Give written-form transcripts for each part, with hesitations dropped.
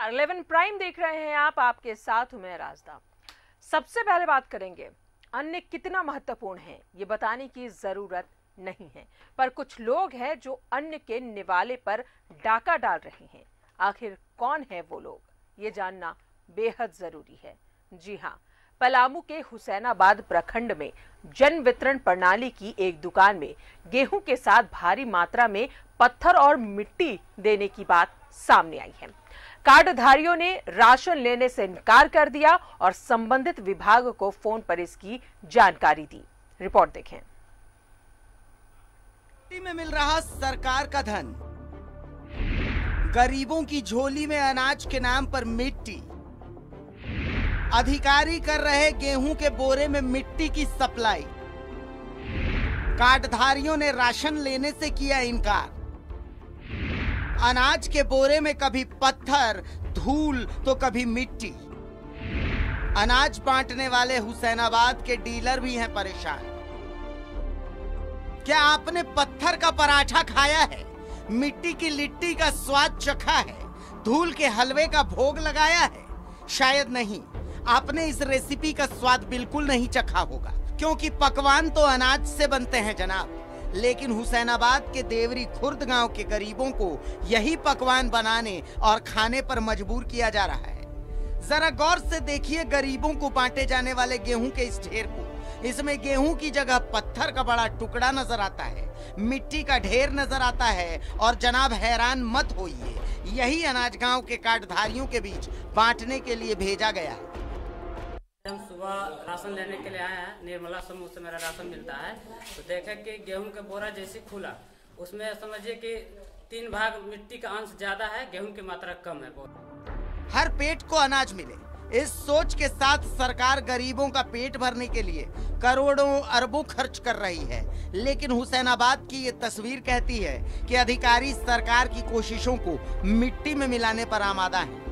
Star 11 prime देख रहे हैं आप, आपके साथ हूं मैं राजदा। सबसे पहले बात करेंगे अन्न कितना महत्वपूर्ण है ये बताने की जरूरत नहीं है, पर कुछ लोग हैं जो अन्न के निवाले पर डाका डाल रहे हैं। आखिर कौन है वो लोग, ये जानना बेहद जरूरी है। जी हाँ, पलामू के हुसैनाबाद प्रखंड में जन वितरण प्रणाली की एक दुकान में गेहूं के साथ भारी मात्रा में पत्थर और मिट्टी देने की बात सामने आई है। कार्डधारियों ने राशन लेने से इनकार कर दिया और संबंधित विभाग को फोन पर इसकी जानकारी दी। रिपोर्ट देखें। मिट्टी में मिल रहा सरकार का धन, गरीबों की झोली में अनाज के नाम पर मिट्टी, अधिकारी कर रहे गेहूं के बोरे में मिट्टी की सप्लाई, कार्डधारियों ने राशन लेने से किया इनकार, अनाज के बोरे में कभी पत्थर धूल तो कभी मिट्टी। अनाज बांटने वाले हुसैनाबाद के डीलर भी हैं परेशान। क्या आपने पत्थर का पराठा खाया है, मिट्टी की लिट्टी का स्वाद चखा है, धूल के हलवे का भोग लगाया है? शायद नहीं, आपने इस रेसिपी का स्वाद बिल्कुल नहीं चखा होगा, क्योंकि पकवान तो अनाज से बनते हैं जनाब। लेकिन हुसैनाबाद के देवरी खुर्द गांव के गरीबों को यही पकवान बनाने और खाने पर मजबूर किया जा रहा है। जरा गौर से देखिए गरीबों को बांटे जाने वाले गेहूं के इस ढेर को। इसमें गेहूं की जगह पत्थर का बड़ा टुकड़ा नजर आता है, मिट्टी का ढेर नजर आता है और जनाब हैरान मत होइए, यही अनाज गांव के कार्डधारियों के बीच बांटने के लिए भेजा गया है। हम सुबह राशन लेने के लिए आए हैं, निर्मला समूह से मेरा राशन मिलता है। तो देखे कि गेहूं का बोरा जैसे खुला, उसमें समझिए कि 3 भाग मिट्टी का अंश ज्यादा है, गेहूं की मात्रा कम है। हर पेट को अनाज मिले, इस सोच के साथ सरकार गरीबों का पेट भरने के लिए करोड़ों अरबों खर्च कर रही है। लेकिन हुसैनाबाद की ये तस्वीर कहती है कि अधिकारी सरकार की कोशिशों को मिट्टी में मिलाने पर आमादा है।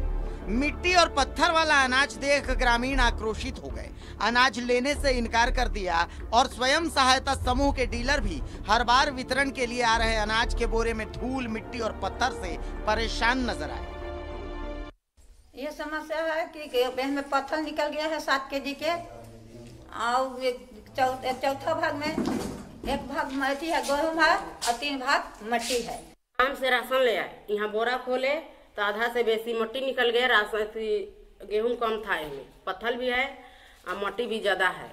मिट्टी और पत्थर वाला अनाज देख ग्रामीण आक्रोशित हो गए, अनाज लेने से इनकार कर दिया और स्वयं सहायता समूह के डीलर भी हर बार वितरण के लिए आ रहे अनाज के बोरे में धूल, मिट्टी और पत्थर से परेशान नजर आए। ये समस्या है कि में पत्थर निकल गया है 7 केजी के, और चौथा भाग में 1 भाग मिट्टी है, गेहूं है, और 3 भाग मिट्टी है। काम से राशन ले आए, यहाँ बोरा खोले तो आधा से बेसी मिट्टी निकल गया। राशन गेहूं कम था, इसमें पत्थर भी है और मिट्टी भी ज्यादा है।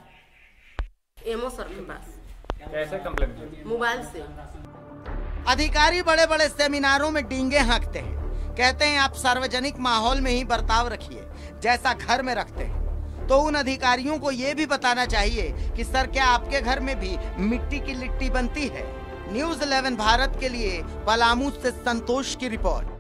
एमओ सर के पास कैसे कंप्लेंट की? मोबाइल से। अधिकारी बड़े बड़े सेमिनारों में डींगे हाँकते हैं, कहते हैं आप सार्वजनिक माहौल में ही बर्ताव रखिए जैसा घर में रखते हैं। तो उन अधिकारियों को ये भी बताना चाहिए कि सर क्या आपके घर में भी मिट्टी की लिट्टी बनती है? न्यूज़ 11 भारत के लिए पलामू से संतोष की रिपोर्ट।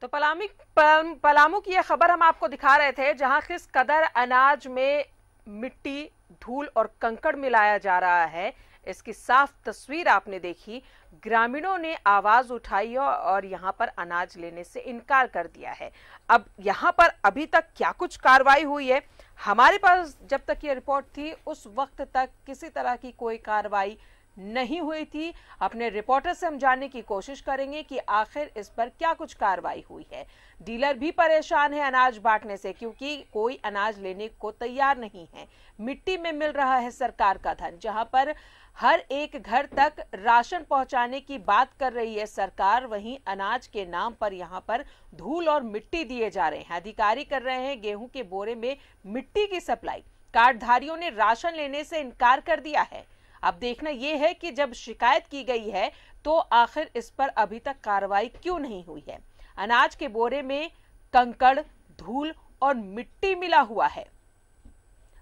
तो पलामू की यह खबर हम आपको दिखा रहे थे, जहां किस कदर अनाज में मिट्टी, धूल और कंकड़ मिलाया जा रहा है, इसकी साफ तस्वीर आपने देखी। ग्रामीणों ने आवाज उठाई और यहां पर अनाज लेने से इनकार कर दिया है। अब यहां पर अभी तक क्या कुछ कार्रवाई हुई है, हमारे पास जब तक ये रिपोर्ट थी उस वक्त तक किसी तरह की कोई कार्रवाई नहीं हुई थी। अपने रिपोर्टर से हम जानने की कोशिश करेंगे कि आखिर इस पर क्या कुछ कार्रवाई हुई है। डीलर भी परेशान है अनाज बांटने से, क्योंकि कोई अनाज लेने को तैयार नहीं है। मिट्टी में मिल रहा है सरकार का धन, जहां पर हर एक घर तक राशन पहुंचाने की बात कर रही है सरकार, वहीं अनाज के नाम पर यहां पर धूल और मिट्टी दिए जा रहे हैं। अधिकारी कर रहे हैं गेहूं के बोरे में मिट्टी की सप्लाई, कार्डधारियों ने राशन लेने से इनकार कर दिया है। अब देखना यह है कि जब शिकायत की गई है तो आखिर इस पर अभी तक कार्रवाई क्यों नहीं हुई है। अनाज के बोरे में कंकड़, धूल और मिट्टी मिला हुआ है।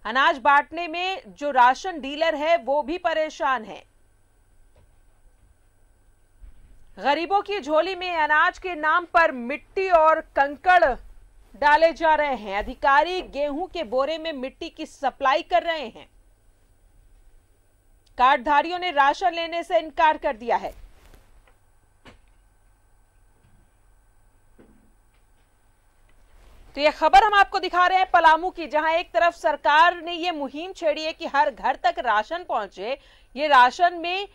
अनाज बांटने में जो राशन डीलर है वो भी परेशान है। गरीबों की झोली में अनाज के नाम पर मिट्टी और कंकड़ डाले जा रहे हैं। अधिकारी गेहूं के बोरे में मिट्टी की सप्लाई कर रहे हैं। कार्डधारियों ने राशन लेने से इनकार कर दिया है। तो यह खबर हम आपको दिखा रहे हैं पलामू की, जहां एक तरफ सरकार ने यह मुहिम छेड़ी है कि हर घर तक राशन पहुंचे। ये राशन में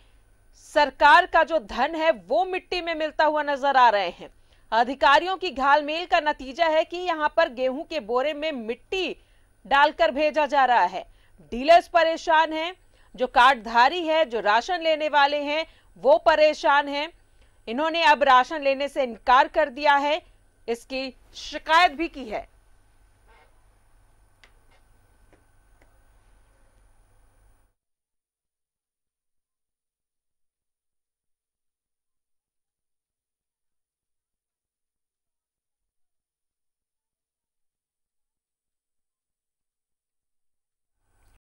सरकार का जो धन है वो मिट्टी में मिलता हुआ नजर आ रहे हैं। अधिकारियों की घालमेल का नतीजा है कि यहां पर गेहूं के बोरे में मिट्टी डालकर भेजा जा रहा है। डीलर्स परेशान हैं, जो कार्डधारी है, जो राशन लेने वाले हैं, वो परेशान हैं। इन्होंने अब राशन लेने से इनकार कर दिया है, इसकी शिकायत भी की है।